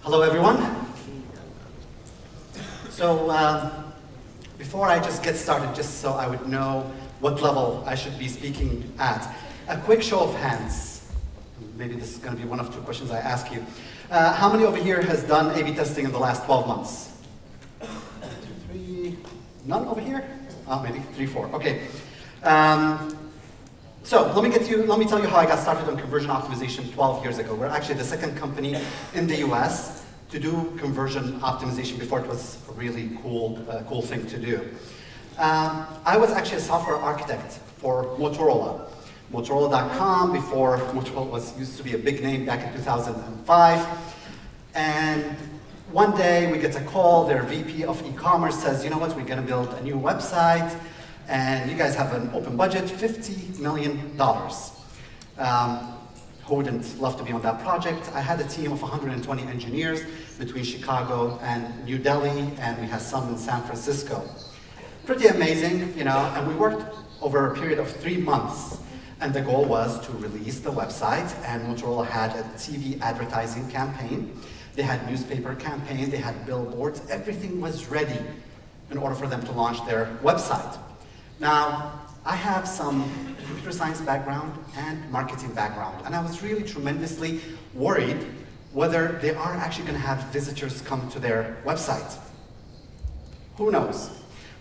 Hello, everyone. So, before I just get started, just so I would know what level I should be speaking at, a quick show of hands. Maybe this is going to be one of two questions I ask you. How many over here has done A/B testing in the last 12 months? 1, 2, 3. None over here? Oh, maybe 3, 4. Okay. So let me tell you how I got started on conversion optimization 12 years ago. We're actually the second company in the US to do conversion optimization. Before it was a really cool thing to do. I was actually a software architect for Motorola. Motorola.com, before Motorola used to be a big name back in 2005. And one day we get a call, their VP of e-commerce says, you know what, we're gonna build a new website, and you guys have an open budget, $50 million. Who wouldn't love to be on that project? I had a team of 120 engineers between Chicago and New Delhi, and we had some in San Francisco. Pretty amazing, you know, and we worked over a period of 3 months. And the goal was to release the website, and Motorola had a TV advertising campaign. They had newspaper campaigns, they had billboards, everything was ready in order for them to launch their website. Now, I have some computer science background and marketing background, and I was really tremendously worried whether they are actually going to have visitors come to their website. Who knows?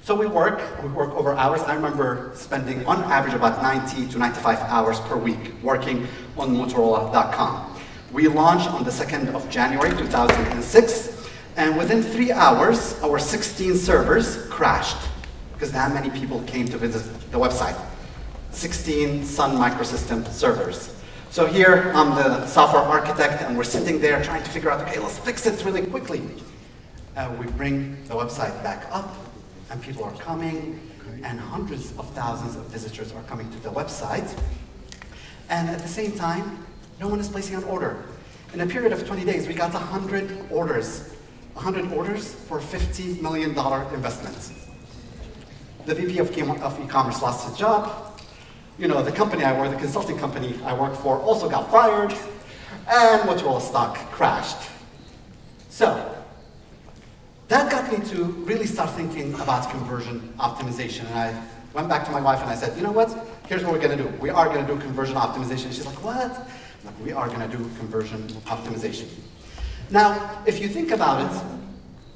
So we work over hours. I remember spending on average about 90 to 95 hours per week working on Motorola.com. We launched on the 2nd of January 2006, and within 3 hours, our 16 servers crashed because that many people came to visit the website. 16 Sun Microsystem servers. So here, I'm the software architect, and we're sitting there trying to figure out, okay, let's fix it really quickly. We bring the website back up, and people are coming, and hundreds of thousands of visitors are coming to the website. And at the same time, no one is placing an order. In a period of 20 days, we got 100 orders. 100 orders for $50 million investment. The VP of e-commerce lost his job. You know, the company I work, the consulting company I work for also got fired, and Motorola stock crashed. So, that got me to really start thinking about conversion optimization. And I went back to my wife and I said, you know what? Here's what we're going to do. We are going to do conversion optimization. She's like, what? I'm like, we are going to do conversion optimization. Now, if you think about it,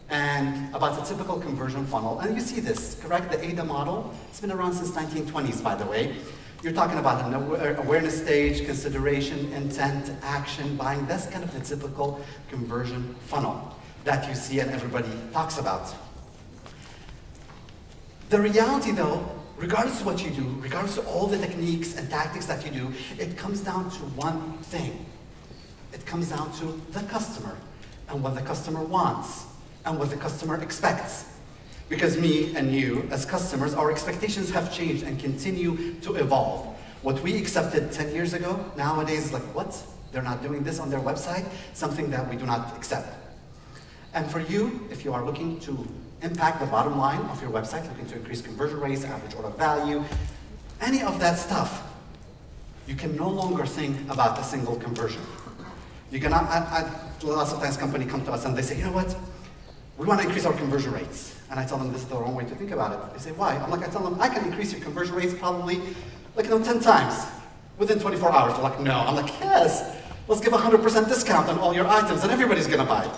and about the typical conversion funnel, and you see this, correct? The ADA model, it's been around since 1920s, by the way. You're talking about an awareness stage, consideration, intent, action, buying. That's kind of the typical conversion funnel that you see and everybody talks about. The reality though, regardless of what you do, regardless of all the techniques and tactics that you do, it comes down to one thing. It comes down to the customer and what the customer wants and what the customer expects. Because me and you, as customers, our expectations have changed and continue to evolve. What we accepted 10 years ago, nowadays is like, what? They're not doing this on their website? Something that we do not accept. And for you, if you are looking to impact the bottom line of your website, looking to increase conversion rates, average order value, any of that stuff, you can no longer think about a single conversion. You cannot, lots of times companies come to us and they say, you know what? We want to increase our conversion rates. And I tell them this is the wrong way to think about it. They say, why? I'm like, I tell them, I can increase your conversion rates probably, 10 times within 24 hours. They're like, no. I'm like, yes, let's give 100% discount on all your items and everybody's going to buy it.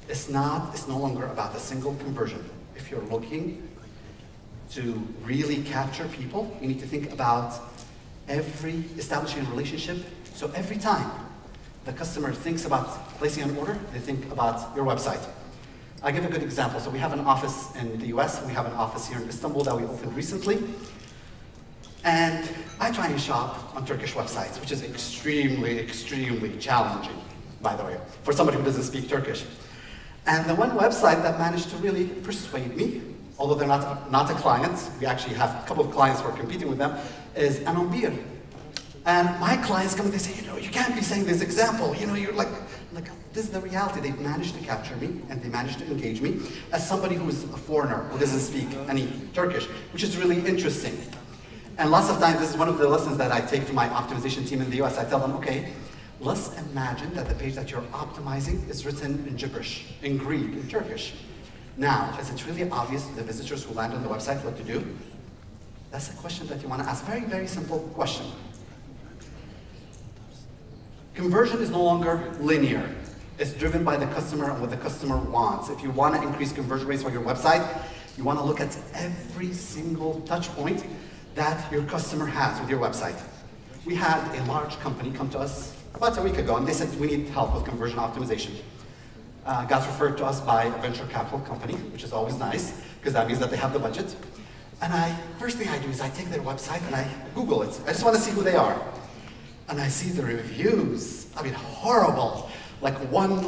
It's no longer about a single conversion. If you're looking to really capture people, you need to think about establishing a relationship. So every time the customer thinks about placing an order, they think about your website. I'll give a good example. So we have an office in the US, we have an office here in Istanbul that we opened recently. And I try and shop on Turkish websites, which is extremely, extremely challenging, by the way, for somebody who doesn't speak Turkish. And the one website that managed to really persuade me, although they're not a client, we actually have a couple of clients who are competing with them, is Anambir. And my clients come and they say, you know, you can't be saying this example, you know, you're like, this is the reality. They've managed to capture me and they managed to engage me as somebody who is a foreigner, who doesn't speak any Turkish, which is really interesting. And lots of times, this is one of the lessons that I take to my optimization team in the US. I tell them, okay, let's imagine that the page that you're optimizing is written in gibberish, in Greek, in Turkish. Now, is it really obvious to the visitors who land on the website what to do? That's a question that you want to ask. Very, very simple question. Conversion is no longer linear. It's driven by the customer and what the customer wants. If you want to increase conversion rates for your website, you want to look at every single touch point that your customer has with your website. We had a large company come to us about a week ago, and they said, we need help with conversion optimization. Got referred to us by a venture capital company, which is always nice, because that means that they have the budget. And first thing I do is I take their website and I Google it. I just want to see who they are. And I see the reviews. I mean, horrible. Like one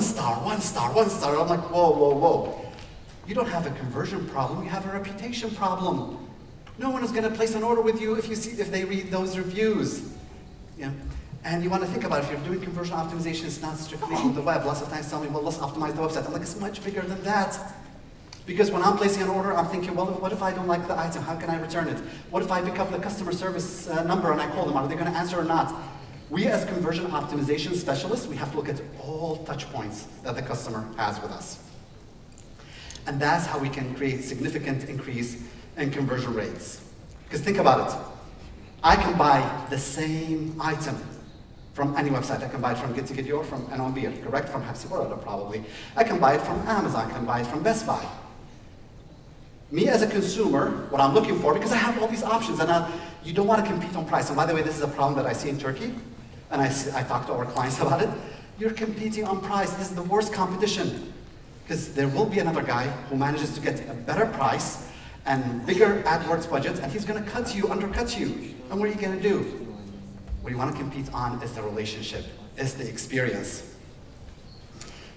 star, one star, one star. I'm like, whoa, whoa, whoa. You don't have a conversion problem, you have a reputation problem. No one is going to place an order with you if they read those reviews. Yeah. And you want to think about it, if you're doing conversion optimization, it's not strictly on the web. Lots of times tell me, well, let's optimize the website. I'm like, it's much bigger than that. Because when I'm placing an order, I'm thinking, well, what if I don't like the item? How can I return it? What if I pick up the customer service number and I call them? Are they going to answer or not? We as conversion optimization specialists, we have to look at all touch points that the customer has with us. And that's how we can create significant increase in conversion rates. Because think about it. I can buy the same item from any website. I can buy it from Get to Get Your, from NOMB, correct? From Hapsiburada, probably. I can buy it from Amazon. I can buy it from Best Buy. Me as a consumer, what I'm looking for, because I have all these options, and you don't want to compete on price. And by the way, this is a problem that I see in Turkey, and I talk to our clients about it. You're competing on price. This is the worst competition, because there will be another guy who manages to get a better price and bigger AdWords budget, and he's going to undercut you. And what are you going to do? What you want to compete on is the relationship, is the experience.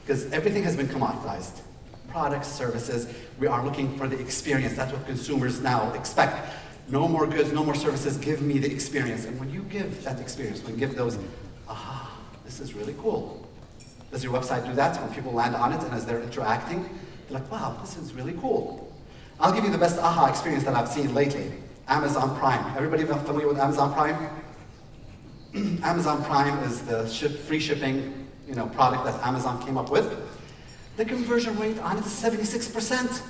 Because everything has been commoditized. Products, services, we are looking for the experience. That's what consumers now expect. No more goods, no more services, give me the experience. And when you give that experience, when you give those, aha, this is really cool. Does your website do that? When people land on it and as they're interacting, they're like, wow, this is really cool. I'll give you the best aha experience that I've seen lately. Amazon Prime. Everybody familiar with Amazon Prime? Amazon Prime is the free shipping product that Amazon came up with. The conversion rate on it is 76%.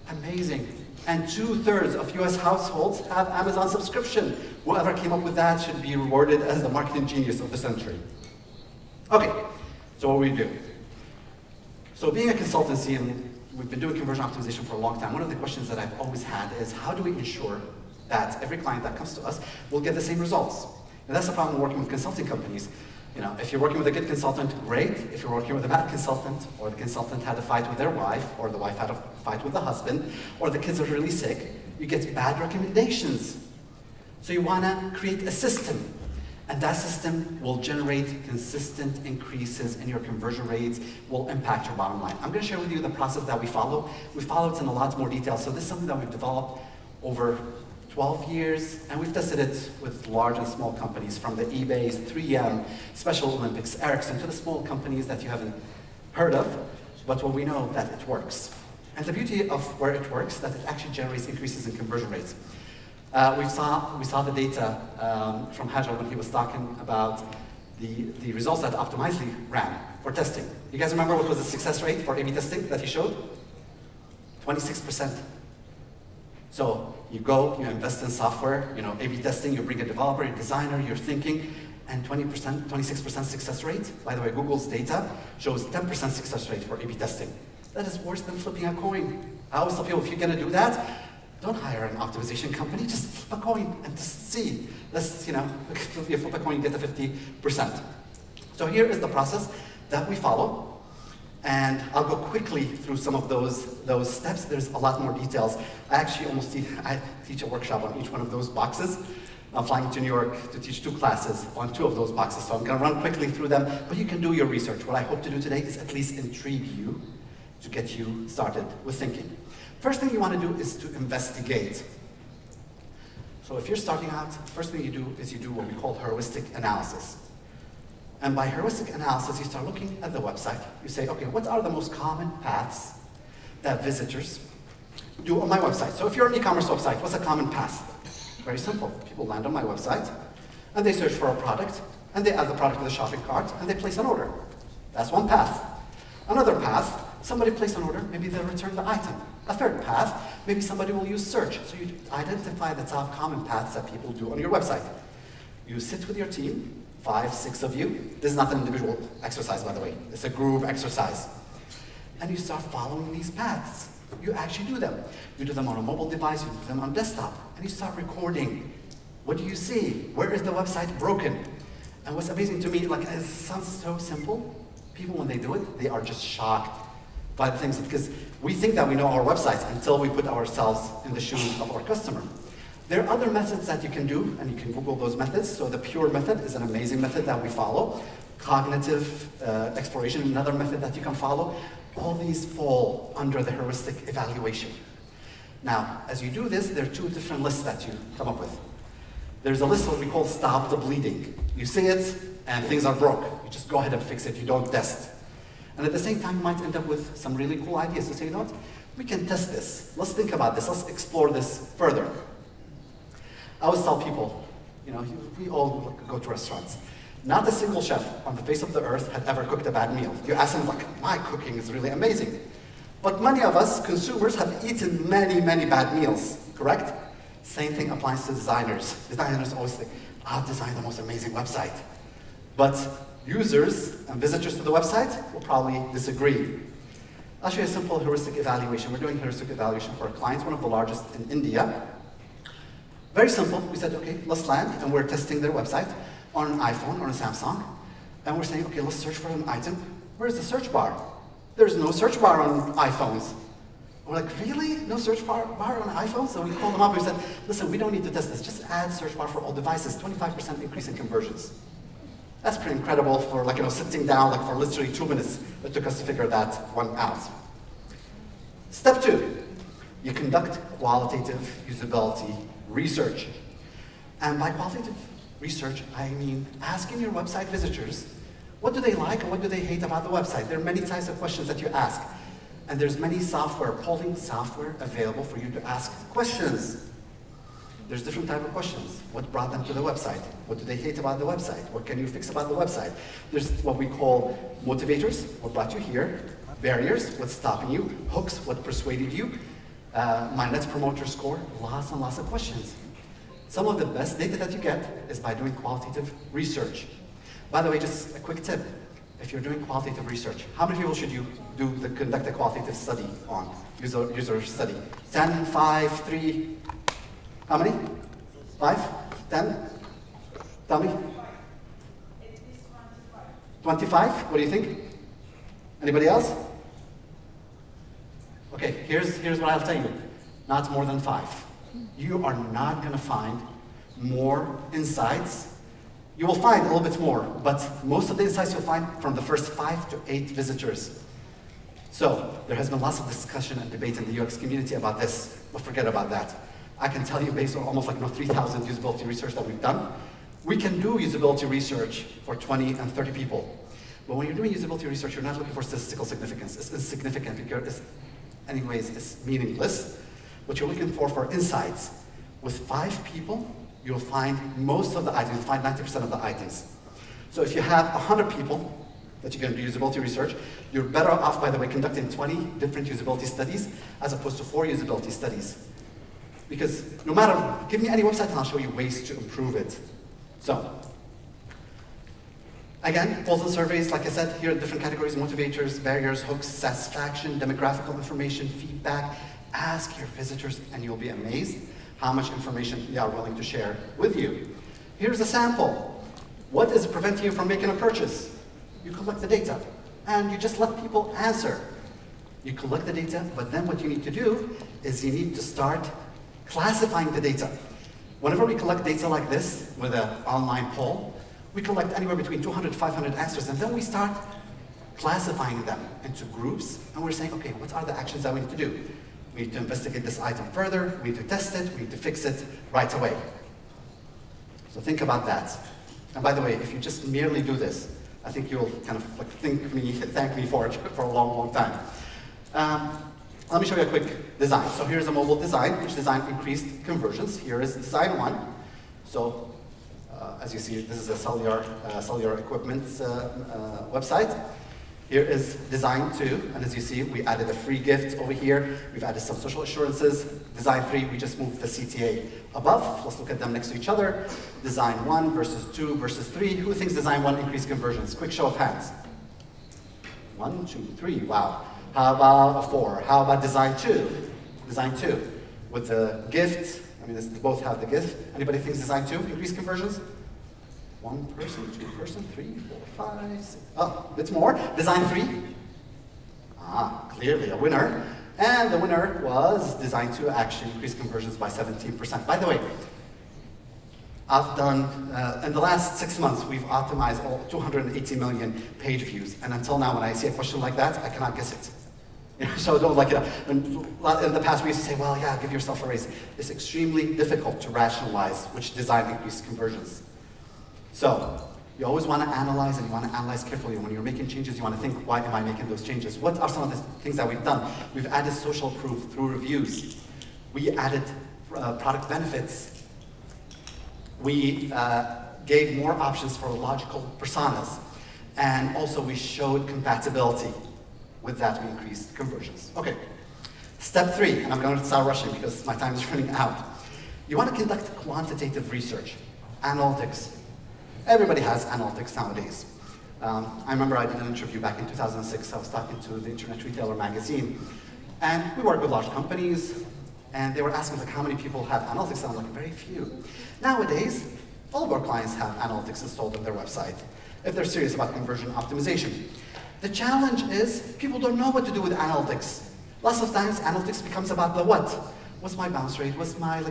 Amazing. And 2/3 of US households have Amazon subscription. Whoever came up with that should be rewarded as the marketing genius of the century. Okay, so what do we do? So being a consultancy, and we've been doing conversion optimization for a long time, one of the questions that I've always had is how do we ensure that every client that comes to us will get the same results? And that's the problem working with consulting companies. If you're working with a good consultant, great. If you're working with a bad consultant, or the consultant had a fight with their wife, or the wife had a fight with the husband, or the kids are really sick, you get bad recommendations. So you want to create a system, and that system will generate consistent increases in your conversion rates, will impact your bottom line. I'm going to share with you the process that we follow. We follow it in a lot more detail. So this is something that we've developed over 12 years, and we've tested it with large and small companies, from the eBays, 3M, Special Olympics, Ericsson, to the small companies that you haven't heard of, but what we know that it works. And the beauty of where it works, that it actually generates increases in conversion rates. We saw the data from Hajar when he was talking about the results that Optimizely ran for testing. You guys remember what was the success rate for A/B testing that he showed? 26%. So you go, you invest in software, A/B testing, you bring a developer, a designer, you're thinking, and 26% success rate. By the way, Google's data shows 10% success rate for A/B testing. That is worse than flipping a coin. I always tell people, if you're going to do that, don't hire an optimization company, just flip a coin and just see. Let's, if you flip a coin, you get the 50%. So here is the process that we follow. And I'll go quickly through some of those steps. There's a lot more details. I actually I teach a workshop on each one of those boxes. I'm flying to New York to teach 2 classes on 2 of those boxes, so I'm going to run quickly through them, but you can do your research. What I hope to do today is at least intrigue you to get you started with thinking. First thing you want to do is to investigate. So if you're starting out, first thing you do is you do what we call heuristic analysis. And by heuristic analysis, you start looking at the website. You say, okay, what are the most common paths that visitors do on my website? So if you're an e-commerce website, what's a common path? Very simple. People land on my website, and they search for a product, and they add the product to the shopping cart, and they place an order. That's one path. Another path, somebody placed an order, maybe they'll return the item. A third path, maybe somebody will use search. So you identify the top common paths that people do on your website. You sit with your team, 5, 6 of you. This is not an individual exercise, by the way. It's a group exercise. And you start following these paths. You actually do them. You do them on a mobile device, you do them on desktop, and you start recording. What do you see? Where is the website broken? And what's amazing to me, like, it sounds so simple. People, when they do it, they are just shocked by the things, because we think that we know our websites until we put ourselves in the shoes of our customer. There are other methods that you can do, and you can Google those methods. So the pure method is an amazing method that we follow. Cognitive exploration, another method that you can follow. All these fall under the heuristic evaluation. Now, as you do this, there are 2 different lists that you come up with. There's a list what we call stop the bleeding. You see it, and things are broke. You just go ahead and fix it, you don't test. And at the same time, you might end up with some really cool ideas to say, you know what, we can test this. Let's think about this, let's explore this further. I always tell people, you know, we all go to restaurants. Not a single chef on the face of the earth had ever cooked a bad meal. You ask them, like, my cooking is really amazing. But many of us, consumers, have eaten many, many bad meals, correct? Same thing applies to designers. Designers always think, I'll design the most amazing website. But users and visitors to the website will probably disagree. I'll show you a simple heuristic evaluation. We're doing heuristic evaluation for a client, one of the largest in India. Very simple. We said, okay, let's land, and we're testing their website on an iPhone or a Samsung. And we're saying, okay, let's search for an item. Where's the search bar? There's no search bar on iPhones. We're like, really? No search bar on iPhones? So we called them up and we said, listen, we don't need to test this. Just add search bar for all devices, 25% increase in conversions. That's pretty incredible for, like, you know, sitting down, like, for literally 2 minutes. It took us to figure that one out. Step 2, you conduct qualitative usability research. And by qualitative research, I mean asking your website visitors, what do they like and what do they hate about the website? There are many types of questions that you ask. And there's many software, polling software available for you to ask questions. There's different type of questions. What brought them to the website? What do they hate about the website? What can you fix about the website? There's what we call motivators, what brought you here. Barriers, what's stopping you. Hooks, what persuaded you. My net promoter score, lots and lots of questions. Some of the best data that you get is by doing qualitative research. By the way, just a quick tip. If you're doing qualitative research, how many people should you conduct a qualitative study on, user study? 10, 5, 3, how many? 5? 10? Tell me. 25? What do you think? Anybody else? Okay, here's what I'll tell you. Not more than 5. You are not going to find more insights. You will find a little bit more, but most of the insights you'll find from the first 5 to 8 visitors. So there has been lots of discussion and debate in the UX community about this, but forget about that. I can tell you, based on almost, like, 3,000 usability research that we've done, we can do usability research for 20 and 30 people. But when you're doing usability research, you're not looking for statistical significance. It's insignificant because, anyways, it's meaningless. What you're looking for insights. With 5 people, you'll find most of the items, you'll find 90% of the items. So if you have 100 people that you're going to do usability research, you're better off, by the way, conducting 20 different usability studies as opposed to 4 usability studies. Because no matter, give me any website and I'll show you ways to improve it. So, again, polls and surveys, like I said, here are different categories: motivators, barriers, hooks, satisfaction, demographical information, feedback. Ask your visitors and you'll be amazed how much information they are willing to share with you. Here's a sample. What is preventing you from making a purchase? You collect the data and you just let people answer. You collect the data, but then what you need to do is you need to start classifying the data. Whenever we collect data like this with an online poll, we collect anywhere between 200 to 500 answers, and then we start classifying them into groups, and we're saying, okay, what are the actions that we need to do? We need to investigate this item further, we need to test it, we need to fix it right away. So think about that. And by the way, if you just merely do this, I think you'll kind of, like, thank me for it for a long, long time. Let me show you a quick design. So here's a mobile design, which design increased conversions. Here is design 1. So as you see, this is a cellular equipment website. Here is design 2, and as you see, we added a free gift over here. We've added some social assurances. Design 3, we just moved the CTA above. Let's look at them next to each other. Design 1 versus 2 versus 3. Who thinks design 1 increased conversions? Quick show of hands. 1, 2, 3, wow. How about a 4? How about design 2? Design 2, with the gift. I mean, they both have the gift. Anybody thinks design 2 increased conversions? 1 person, 2 person, 3, 4, 5, 6. Oh, it's more. Design 3. Ah, clearly a winner. And the winner was design 2 actually increased conversions by 17%. By the way, I've done, in the last 6 months, we've optimized all 280 million page views. And until now, when I see a question like that, I cannot guess it. So don't like it. In the past, we used to say, well, yeah, give yourself a raise. It's extremely difficult to rationalize which design increased conversions. So you always want to analyze, and you want to analyze carefully. When you're making changes, you want to think, why am I making those changes? What are some of the things that we've done? We've added social proof through reviews. We added product benefits. We gave more options for logical personas. And also we showed compatibility. With that, we increased conversions. Okay, step 3, and I'm going to start rushing because my time is running out. You want to conduct quantitative research, analytics. Everybody has analytics nowadays. I remember I did an interview back in 2006. I was talking to the Internet Retailer magazine, and we work with large companies, and they were asking like how many people have analytics, and I was like, very few. Nowadays, all of our clients have analytics installed on their website if they're serious about conversion optimization. The challenge is people don't know what to do with analytics. Lots of times analytics becomes about the what. What's my bounce rate? What's my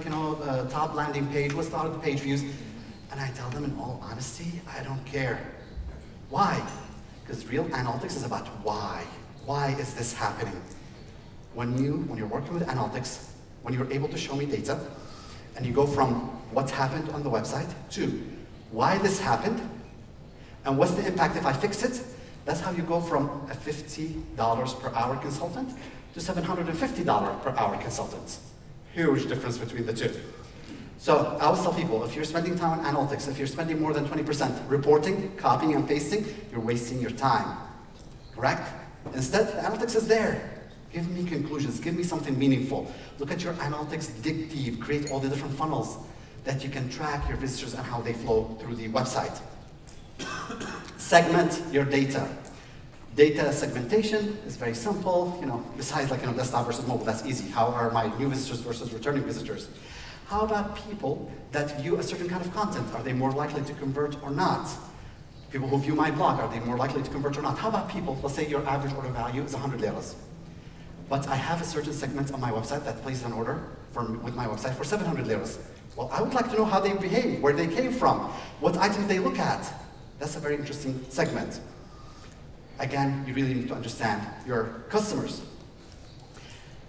top landing page? What's the page views? And I tell them in all honesty, I don't care. Why? Because real analytics is about why. Why is this happening? When you're working with analytics, when you're able to show me data, and you go from what's happened on the website to why this happened, and what's the impact if I fix it, that's how you go from a $50 per hour consultant to $750 per hour consultant. Huge difference between the two. So I always tell people, if you're spending time on analytics, if you're spending more than 20% reporting, copying and pasting, you're wasting your time, correct? Instead, the analytics is there. Give me conclusions, give me something meaningful. Look at your analytics, dig deep, create all the different funnels that you can track your visitors and how they flow through the website. Segment your data. Data segmentation is very simple. Besides desktop versus mobile, that's easy. How are my new visitors versus returning visitors? How about people that view a certain kind of content? Are they more likely to convert or not? People who view my blog, are they more likely to convert or not? How about people, let's say your average order value is 100 liras. But I have a certain segment on my website that places an order with my website for 700 liras. Well, I would like to know how they behave, where they came from, what items they look at. That's a very interesting segment. Again, you really need to understand your customers.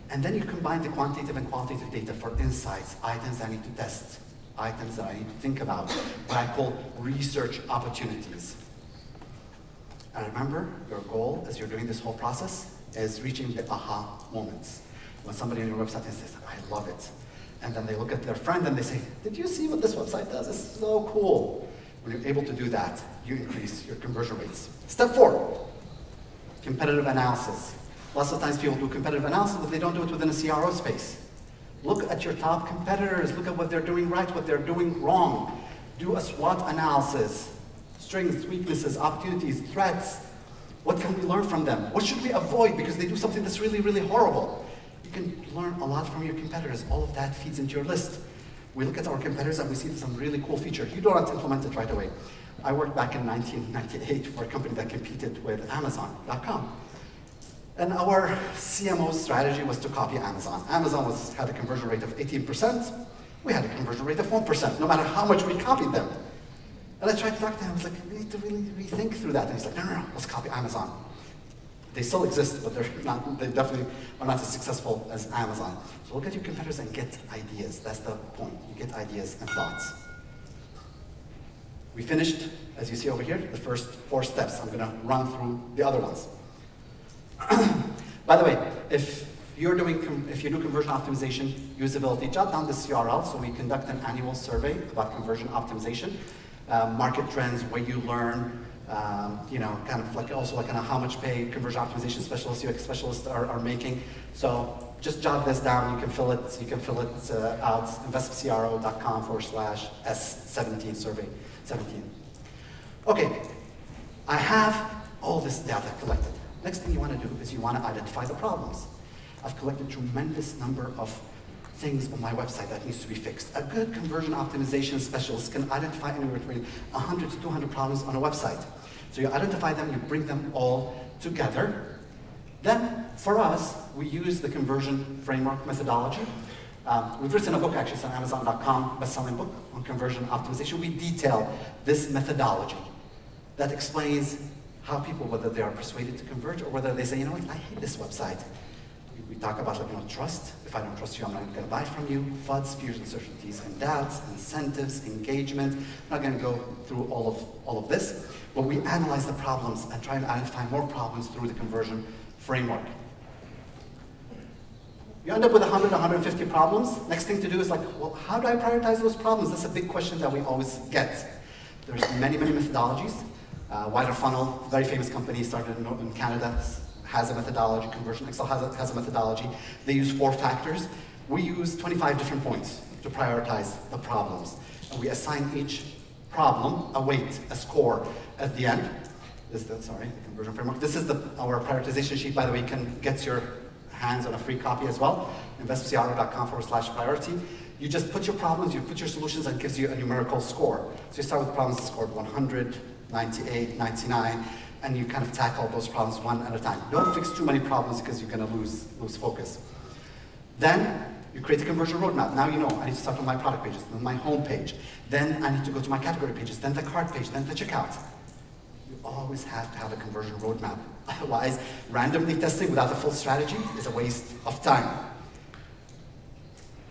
And then you combine the quantitative and qualitative data for insights, items I need to test, items that I need to think about, what I call research opportunities. And remember, your goal as you're doing this whole process is reaching the aha moments. When somebody on your website says, I love it. And then they look at their friend and they say, did you see what this website does? It's so cool. When you're able to do that, you increase your conversion rates. Step 4, competitive analysis. Lots of times people do competitive analysis, but they don't do it within a CRO space. Look at your top competitors, look at what they're doing right, what they're doing wrong. Do a SWOT analysis, strengths, weaknesses, opportunities, threats. What can we learn from them? What should we avoid because they do something that's really, really horrible? You can learn a lot from your competitors. All of that feeds into your list. We look at our competitors and we see some really cool features. You don't have to implement it right away. I worked back in 1998 for a company that competed with Amazon.com. And our CMO strategy was to copy Amazon. Amazon had a conversion rate of 18%. We had a conversion rate of 1%, no matter how much we copied them. And I tried to talk to him. I was like, we need to really rethink through that. And he's like, no, let's copy Amazon. They still exist, but they definitely are not as successful as Amazon. So look at your competitors and get ideas. That's the point. You get ideas and thoughts. We finished, as you see over here, the first 4 steps. I'm going to run through the other ones. By the way, if you do conversion optimization, usability, jot down this URL so we conduct an annual survey about conversion optimization. market trends, where you learn, you know, kind of like also like kind of how much pay conversion optimization specialists, UX specialists are making. So just jot this down. You can fill it. You can fill it out. investcro.com/S17 survey 17. Okay, I have all this data collected. Next thing you want to do is you want to identify the problems. I've collected a tremendous number of things on my website that needs to be fixed. A good conversion optimization specialist can identify anywhere between 100 to 200 problems on a website. So you identify them, you bring them all together. Then, for us, we use the conversion framework methodology. We've written a book, actually, it's on Amazon.com, best-selling book on conversion optimization. We detail this methodology that explains how people, whether they are persuaded to converge or whether they say, you know what, I hate this website. We talk about, like, you know, trust. If I don't trust you, I'm not going to buy from you. FUDs, fears, uncertainties, and doubts, incentives, engagement. I'm not going to go through all of this, but we analyze the problems and try and identify more problems through the conversion framework. You end up with 100, 150 problems. Next thing to do is like, well, how do I prioritize those problems? That's a big question that we always get. There's many, many methodologies. Wider Funnel, very famous company, started in Canada, has a methodology. Conversion Excel has a methodology. They use 4 factors. We use 25 different points to prioritize the problems. And we assign each problem a weight, a score at the end. This is the conversion framework. This is our prioritization sheet, by the way. You can get your hands on a free copy as well. investcro.com/priority. You just put your problems, you put your solutions, and it gives you a numerical score. So you start with problems scored 100, 98, 99, and you kind of tackle those problems one at a time. Don't fix too many problems because you're going to lose focus. Then you create a conversion roadmap. Now you know I need to start on my product pages, then my home page. Then I need to go to my category pages, then the cart page, then the checkout. You always have to have a conversion roadmap. Otherwise, randomly testing without a full strategy is a waste of time.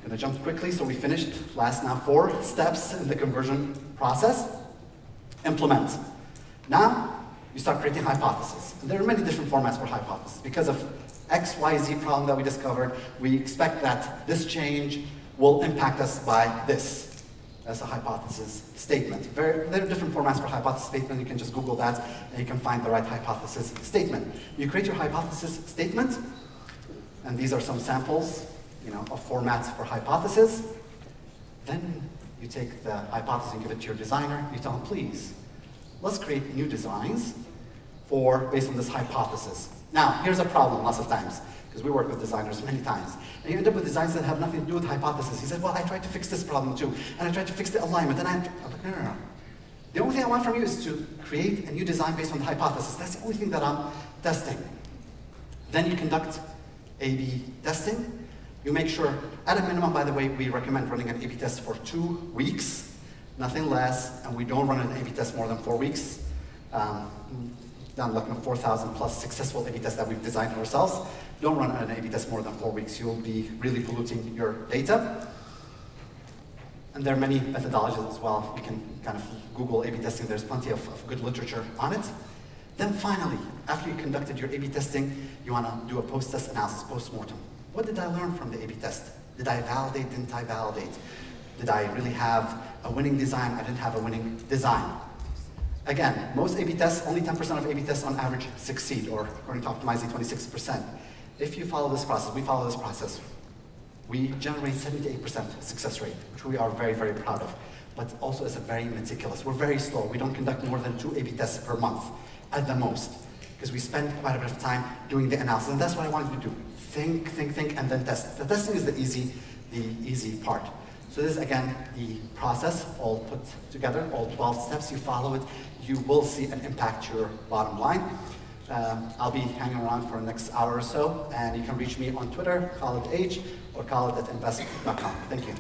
I'm going to jump quickly, so we finished. Last now 4 steps in the conversion process. Implement. Now, you start creating hypotheses. And there are many different formats for hypotheses. Because of XYZ problem that we discovered, we expect that this change will impact us by this. That's a hypothesis statement. There are different formats for hypothesis statement. You can just Google that, and you can find the right hypothesis statement. You create your hypothesis statement, and these are some samples, you know, of formats for hypothesis. Then you take the hypothesis and give it to your designer. You tell him, please, let's create new designs based on this hypothesis. Now, here's a problem lots of times, because we work with designers many times. And you end up with designs that have nothing to do with hypothesis. He said, well, I tried to fix this problem too, and I tried to fix the alignment, and I'm like, no. The only thing I want from you is to create a new design based on the hypothesis. That's the only thing that I'm testing. Then you conduct A/B testing. You make sure, at a minimum, by the way, we recommend running an A/B test for 2 weeks, nothing less, and we don't run an A/B test more than 4 weeks. Done like 4,000 plus successful A/B tests that we've designed ourselves. Don't run an A/B test more than 4 weeks. You'll be really polluting your data. And there are many methodologies as well. You can kind of Google A/B testing. There's plenty of good literature on it. Then finally, after you conducted your A/B testing, you want to do a post-test analysis, postmortem. What did I learn from the A/B test? Did I validate? Didn't I validate? Did I really have a winning design? I didn't have a winning design. Again, most A/B tests, only 10% of A/B tests on average succeed, or according to Optimizing, 26%. If you follow this process, we follow this process, we generate 78% success rate, which we are very, very proud of. But also it's very meticulous. We're very slow. We don't conduct more than 2 A/B tests per month, at the most, because we spend quite a bit of time doing the analysis, and that's what I wanted to do. Think, and then test. The testing is the easy part. So this is, again, the process, all put together, all 12 steps. You follow it, you will see an impact to your bottom line. I'll be hanging around for the next hour or so, and you can reach me on Twitter, Khalid H, or Khalid@invest.com. Thank you.